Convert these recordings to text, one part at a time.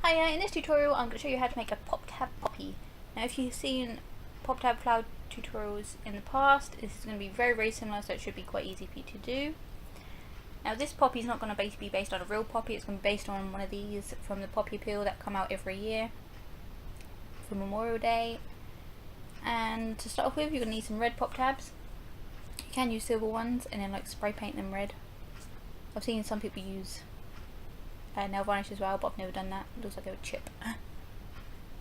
Hiya, in this tutorial I'm going to show you how to make a pop tab poppy. Now if you've seen pop tab flower tutorials in the past, this is going to be very similar, so it should be quite easy for you to do. Now this poppy is not going to be based on a real poppy, it's going to be based on one of these from the poppy appeal that come out every year for Memorial Day. And to start off with, you're going to need some red pop tabs. You can use silver ones and then like spray paint them red. I've seen some people use nail varnish as well, but I've never done that. It looks like a chip.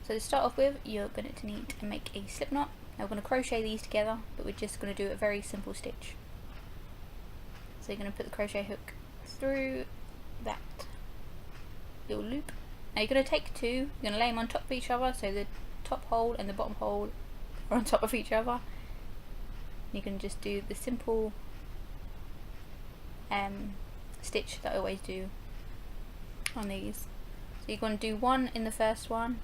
So to start off with, you're going to need to make a slip knot. Now we're going to crochet these together, but we're just going to do a very simple stitch. So you're going to put the crochet hook through that little loop. Now you're going to take two, you're going to lay them on top of each other, so the top hole and the bottom hole are on top of each other. You can just do the simple stitch that I always do on these. So you're going to do one in the first one,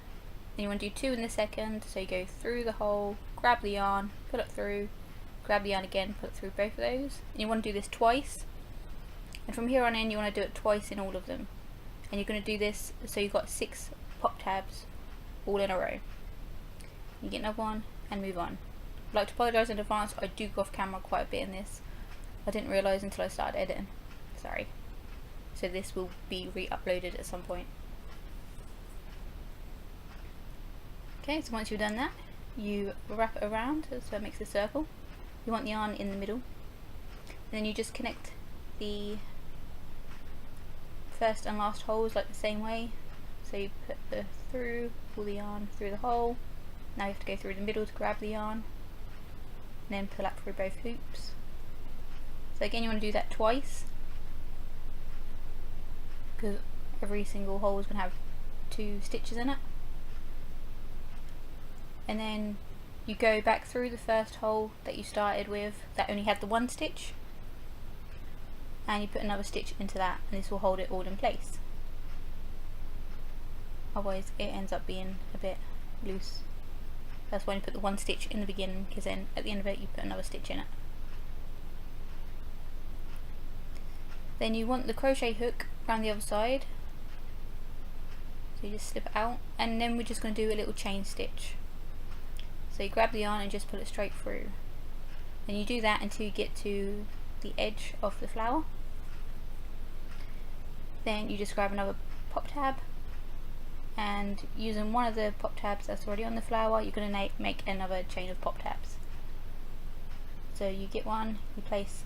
then you want to do two in the second, so you go through the hole, grab the yarn, pull it through, grab the yarn again, pull it through both of those, and you want to do this twice, and from here on in you want to do it twice in all of them, and you're going to do this so you've got 6 pop tabs all in a row. You get another one and move on. I'd like to apologise in advance, I do go off camera quite a bit in this. I didn't realise until I started editing, sorry. So this will be re-uploaded at some point. Okay, so once you've done that, you wrap it around so it makes a circle. You want the yarn in the middle. And then you just connect the first and last holes like the same way. So you put pull the yarn through the hole. Now you have to go through the middle to grab the yarn. And then pull up through both hoops. So again, you want to do that twice, because every single hole is going to have 2 stitches in it. And then you go back through the first hole that you started with that only had the 1 stitch, and you put another stitch into that, and this will hold it all in place. Otherwise it ends up being a bit loose. That's why you put the 1 stitch in the beginning, because then at the end of it you put another stitch in it. Then you want the crochet hook around the other side, so you just slip it out, and then we're just going to do a little chain stitch. So you grab the yarn and just pull it straight through, and you do that until you get to the edge of the flower. Then you just grab another pop tab, and using one of the pop tabs that's already on the flower, you're going to make another chain of pop tabs. So you get one, you place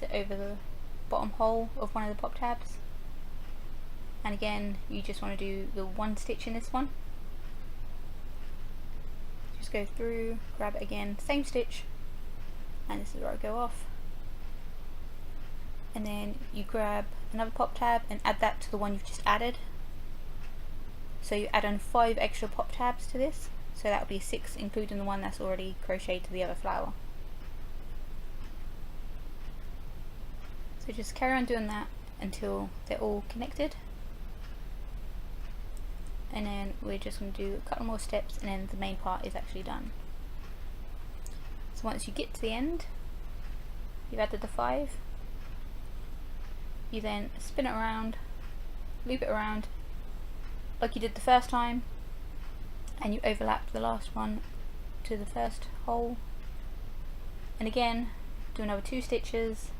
it over the bottom hole of one of the pop tabs, and again you just want to do the 1 stitch in this one. Just go through, grab it again, same stitch, and this is where I go off, and then you grab another pop tab and add that to the one you've just added. So you add on 5 extra pop tabs to this, so that would be 6 including the one that's already crocheted to the other flower. So just carry on doing that until they're all connected, and then we're just going to do a couple more steps and then the main part is actually done. So once you get to the end, you've added the 5, you then spin it around, loop it around like you did the first time, and you overlap the last one to the first hole, and again do another 2 stitches,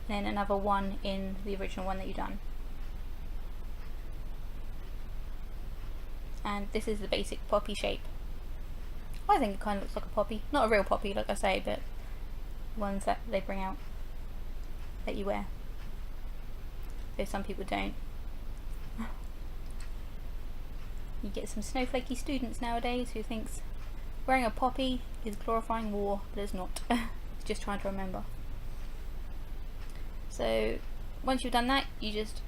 and then another 1 in the original one that you've done. And this is the basic poppy shape. I think it kind of looks like a poppy. Not a real poppy like I say, but ones that they bring out that you wear. Though some people don't. You get some snowflakey students nowadays who thinks wearing a poppy is glorifying war, but it's not. It's just trying to remember. So once you've done that, you just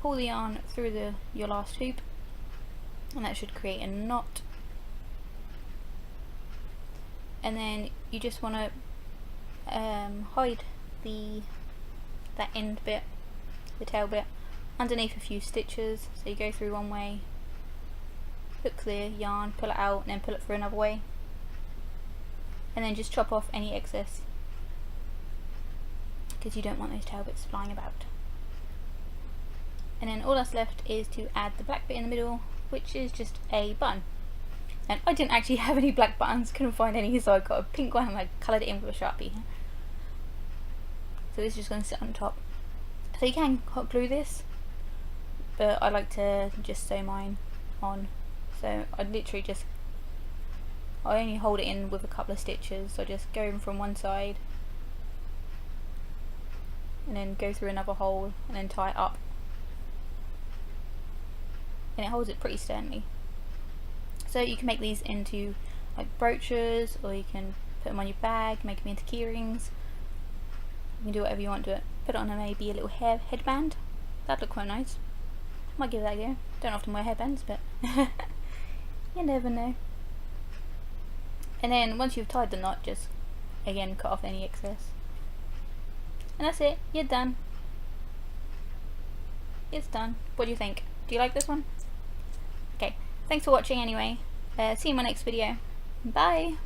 pull the yarn through your last hoop, and that should create a knot. And then you just want to hide that end bit, the tail bit, underneath a few stitches. So you go through one way, hook the yarn, pull it out, and then pull it through another way, and then just chop off any excess, because you don't want those tail bits flying about. And then all that's left is to add the black bit in the middle, which is just a button. And I didn't actually have any black buttons, couldn't find any, so I got a pink one and I coloured it in with a Sharpie. So this is just going to sit on top. So you can hot glue this, but I like to just sew mine on. So I literally just, I only hold it in with a couple of stitches, so I just go in from one side and then go through another hole and then tie it up. And it holds it pretty sternly. So you can make these into like brooches, or you can put them on your bag, make them into key rings. You can do whatever you want to it. Put it on maybe a little headband. That'd look quite nice. Might give that a go. Don't often wear headbands, but you never know. And then once you've tied the knot, just again cut off any excess. And that's it. You're done. It's done. What do you think? Do you like this one? Okay. Thanks for watching anyway. See you in my next video. Bye!